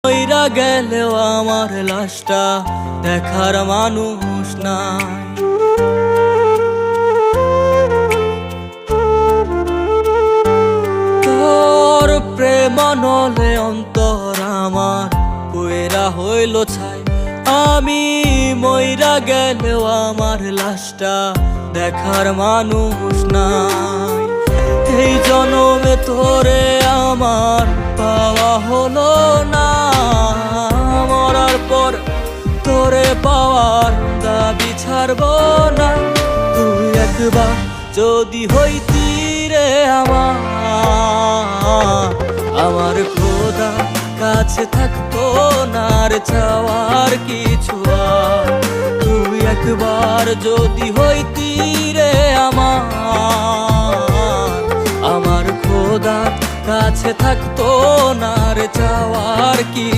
মইরা গেলেও আমার লাশটা দেখার মানুষ নাই। তোর প্রেম নলে অন্তর আমার পুয়েরা হইল ছাই। আমি মইরা গেলেও আমার লাশটা দেখার মানুষ নাই। এই জনমে তোরে আমার পাওয়া হলো না, মরার পর তোরে পাওয়ার দাবি ছাড়ব না। তুই একবার যদি হইতি রে আমার খোদা কাছে থাকতো না রে চাওয়ার কিছু আর। তুই একবার যদি হইতি রে আমার খোদা কাছে থাকতো না রে চাওয়ার কি।